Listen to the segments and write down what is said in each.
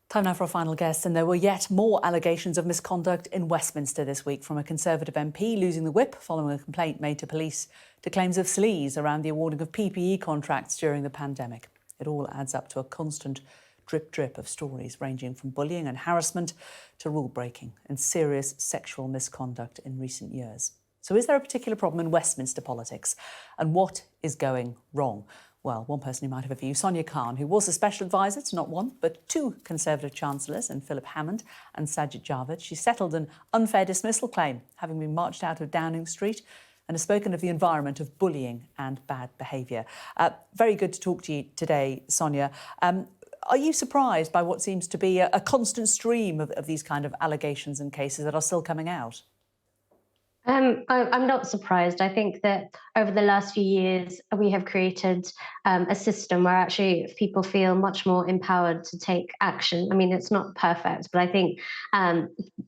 Time now for a final guest, and there were yet more allegations of misconduct in Westminster this week, from a Conservative MP losing the whip following a complaint made to police to claims of sleaze around the awarding of PPE contracts during the pandemic. It all adds up to a constant drip of stories ranging from bullying and harassment to rule breaking and serious sexual misconduct in recent years. So is there a particular problem in Westminster politics, and what is going wrong? Well, one person who might have a view, Sonia Khan, who was a special advisor to not one, but two Conservative chancellors in Philip Hammond and Sajid Javid. She settled an unfair dismissal claim, having been marched out of Downing Street, and has spoken of the environment of bullying and bad behaviour. Very good to talk to you today, Sonia. Are you surprised by what seems to be a constant stream of these kind of allegations and cases that are still coming out? I'm not surprised. I think that over the last few years, we have created a system where actually people feel much more empowered to take action. I mean, it's not perfect, but I think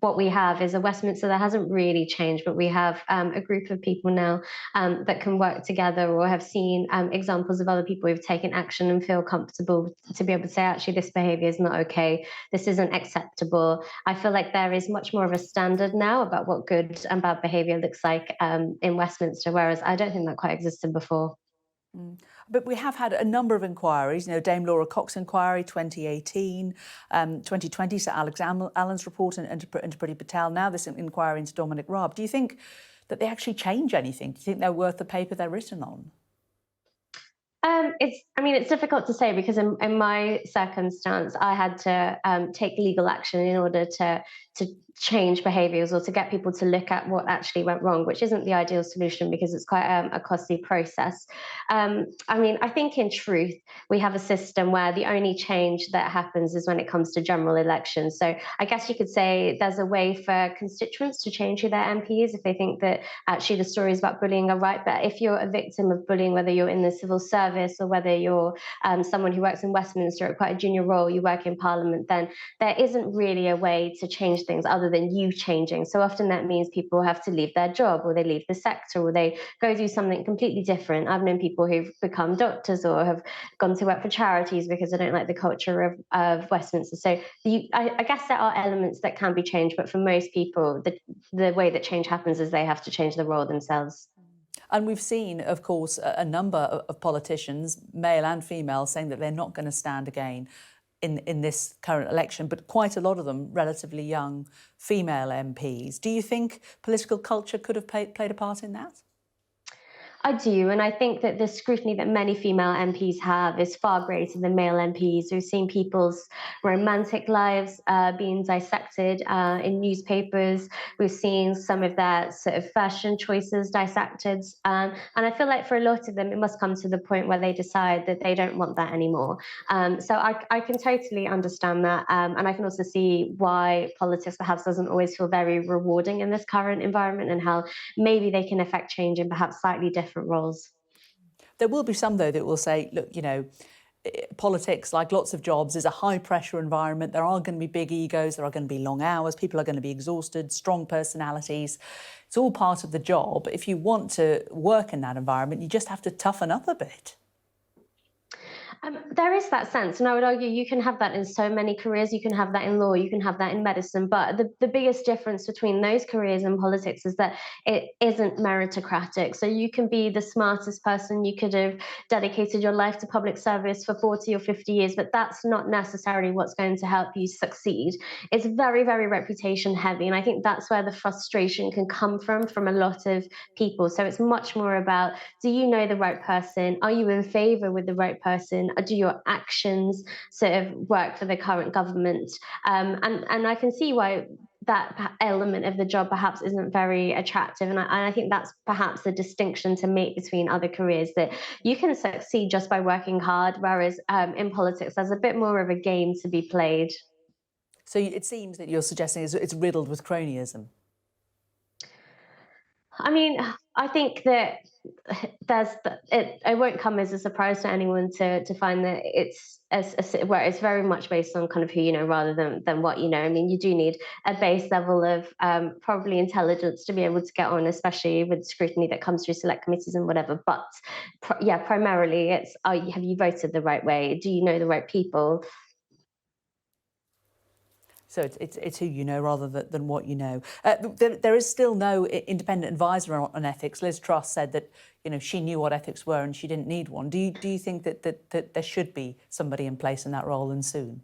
what we have is a Westminster that hasn't really changed, but we have a group of people now that can work together, or have seen examples of other people who've taken action and feel comfortable to be able to say, actually, this behaviour is not okay, this isn't acceptable. I feel like there is much more of a standard now about what good and bad behaviour looks like in Westminster, whereas I don't think that quite existed before. But we have had a number of inquiries, Dame Laura Cox inquiry, 2018, 2020, Sir Alex Allen's report into Priti Patel, now this inquiry into Dominic Raab. Do you think that they actually change anything? Do you think they're worth the paper they're written on? It's difficult to say, because in my circumstance, I had to take legal action in order to change behaviours, or to get people to look at what actually went wrong, which isn't the ideal solution because it's quite a costly process. I think in truth, we have a system where the only change that happens is when it comes to general elections. So I guess you could say there's a way for constituents to change who their MP is if they think that actually the stories about bullying are right. But if you're a victim of bullying, whether you're in the civil service or whether you're someone who works in Westminster at quite a junior role, you work in Parliament, then there isn't really a way to change things other than you changing. So often that means people have to leave their job, or they leave the sector, or they go do something completely different. I've known people who've become doctors or have gone to work for charities because they don't like the culture of Westminster. So I guess there are elements that can be changed, but for most people, the way that change happens is they have to change the role themselves. And we've seen, of course, a number of politicians, male and female, saying that they're not going to stand again in this current election, but quite a lot of them relatively young female MPs. Do you think political culture could have played a part in that? I do, and I think that the scrutiny that many female MPs have is far greater than male MPs. We've seen people's romantic lives being dissected in newspapers. We've seen some of their sort of fashion choices dissected. And I feel like for a lot of them, it must come to the point where they decide that they don't want that anymore. So I can totally understand that. And I can also see why politics perhaps doesn't always feel very rewarding in this current environment, and how maybe they can affect change in perhaps slightly different roles. There will be some, though, that will say, look, politics, like lots of jobs, is a high-pressure environment. There are going to be big egos, there are going to be long hours, people are going to be exhausted, strong personalities. It's all part of the job. If you want to work in that environment, you just have to toughen up a bit. There is that sense, and I would argue you can have that in so many careers. You can have that in law, you can have that in medicine, but the biggest difference between those careers and politics is that it isn't meritocratic. So you can be the smartest person, you could have dedicated your life to public service for 40 or 50 years, but that's not necessarily what's going to help you succeed. It's very, very reputation heavy, and I think that's where the frustration can come from a lot of people. So it's much more about, do you know the right person? Are you in favour with the right person? Do your actions sort of work for the current government? And I can see why that element of the job perhaps isn't very attractive. And I think that's perhaps the distinction to make between other careers, that you can succeed just by working hard, whereas in politics, there's a bit more of a game to be played. So it seems that you're suggesting it's riddled with cronyism. I think that it won't come as a surprise to anyone to find that where it's very much based on kind of who you know rather than what you know. You do need a base level of probably intelligence to be able to get on, especially with scrutiny that comes through select committees and whatever. But primarily it's, have you voted the right way? Do you know the right people? So it's who you know rather than what you know. There is still no independent advisor on ethics. Liz Truss said that she knew what ethics were and she didn't need one. Do you think that there should be somebody in place in that role and soon?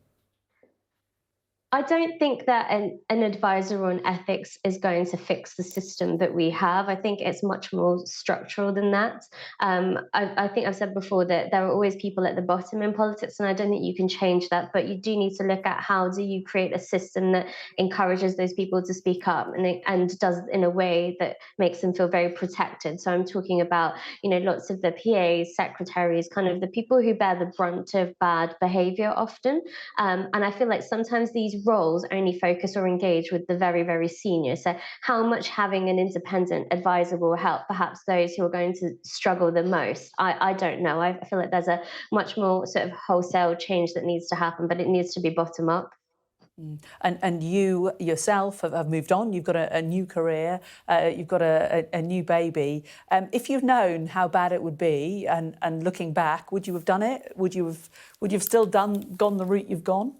I don't think that an advisor on ethics is going to fix the system that we have. I think it's much more structural than that. I think I've said before that there are always people at the bottom in politics, and I don't think you can change that. But you do need to look at how do you create a system that encourages those people to speak up and does it in a way that makes them feel very protected. So I'm talking about lots of the PAs, secretaries, kind of the people who bear the brunt of bad behaviour often. And I feel like sometimes these roles only focus or engage with the very, very senior. So how much having an independent advisor will help perhaps those who are going to struggle the most? I don't know. I feel like there's a much more sort of wholesale change that needs to happen, but it needs to be bottom up. And you yourself have moved on. You've got a new career. You've got a new baby. If you've known how bad it would be, and looking back, would you have done it? Would you have still gone the route you've gone?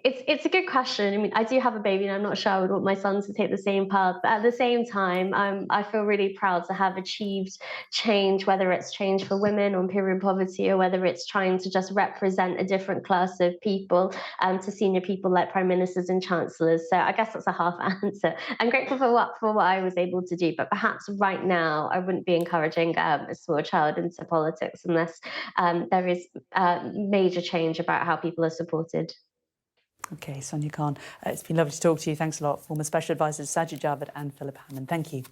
It's a good question. I mean, I do have a baby, and I'm not sure I would want my son to take the same path. But at the same time, I feel really proud to have achieved change, whether it's change for women on period poverty, or whether it's trying to just represent a different class of people, to senior people like prime ministers and chancellors. So I guess that's a half answer. I'm grateful for what I was able to do, but perhaps right now I wouldn't be encouraging a small child into politics unless there is major change about how people are supported. OK, Sonia Khan, it's been lovely to talk to you. Thanks a lot. Former Special Advisors Sajid, Javid and Philip Hammond. Thank you.